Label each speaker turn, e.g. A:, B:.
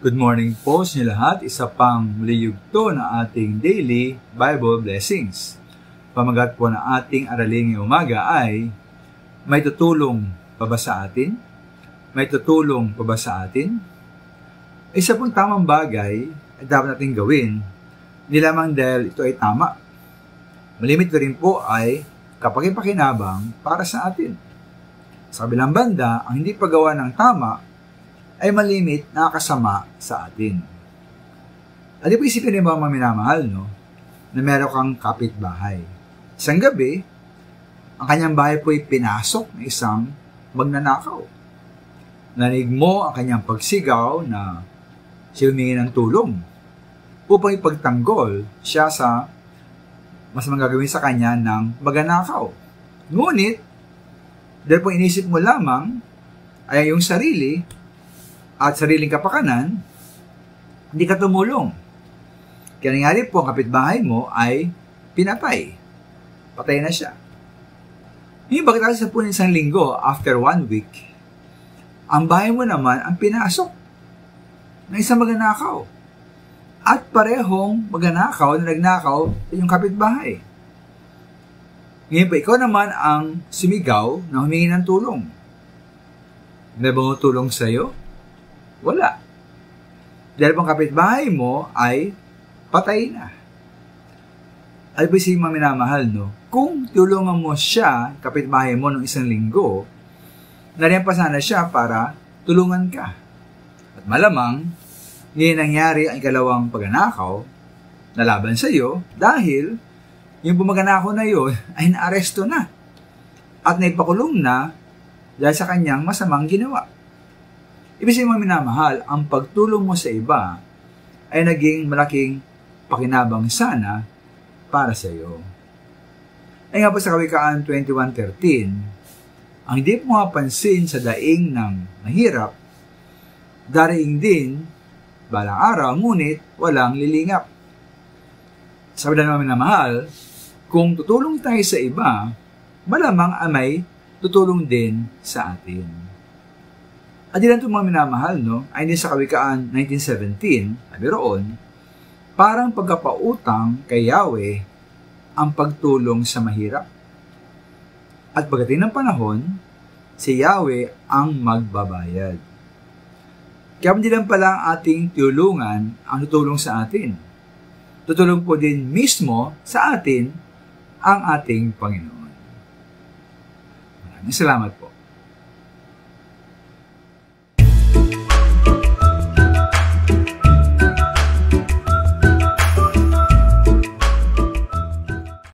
A: Good morning po sa inyo lahat. Isa pang muli yugto na ating daily Bible blessings. Pamagat po na ating aralin ngayong umaga ay, may tutulong pa ba sa atin? May tutulong pa ba sa atin? Isa pong tamang bagay ay dapat natin gawin, hindi lamang dahil ito ay tama. Malimit na rin po ay kapag-pakinabang para sa atin. Sa kabilang banda, ang hindi paggawa ng tama ay malimit na kasama sa atin. At di po isipin rin ba mga minamahal, no? Na meron kang kapitbahay. Isang gabi, ang kanyang bahay po ay pinasok ng isang magnanakaw. Narinig mo ang kanyang pagsigaw na siya humingi ng tulong upang ipagtanggol siya sa mas magagawin sa kanya ng magnanakaw. Ngunit, dahil po inisip mo lamang ay yung sarili at sariling kapakanan, hindi ka tumulong. Kaya nangyari po, ang kapitbahay mo ay pinatay. Patay na siya. Ngayon, bakit sa po ng isang linggo, after 1 week, ang bahay mo naman ang pinasok ng isang magnanakaw. At parehong magnanakaw na nagnakaw yung kapitbahay. Ngayon po, ikaw naman ang sumigaw na humingi ng tulong. May bang tulong sa iyo? Wala. Dahil pang kapitbahay mo ay patay na. Ay ba siya minamahal, no? Kung tulungan mo siya, kapitbahay mo, ng isang linggo, nariyan pa sana siya para tulungan ka. At malamang, hindi nangyari ang ikalawang pagnanakaw na laban sa iyo dahil yung pumagnanakaw na yun ay naaresto na at naipakulong na dahil sa kanyang masamang ginawa. Ibig sabihin mga minamahal, ang pagtulong mo sa iba ay naging malaking pakinabang sana para sa iyo. Ay nga po sa Kawikaan 21:13, ang hindi mo mapansin sa daing ng mahirap, darating din balang araw, ngunit walang lilingap. Sabi na mga minamahal, kung tutulong tayo sa iba, malamang may tutulong din sa atin. At din ito mga minamahal, no? Ay din sa Kawikaan 19:17, sabi roon, parang pagkapautang kay Yahweh ang pagtulong sa mahirap. At pagdating ng panahon, si Yahweh ang magbabayad. Kaya hindi lang pala ang ating tulungan ang tutulong sa atin. Tutulong po din mismo sa atin ang ating Panginoon. Maraming salamat po.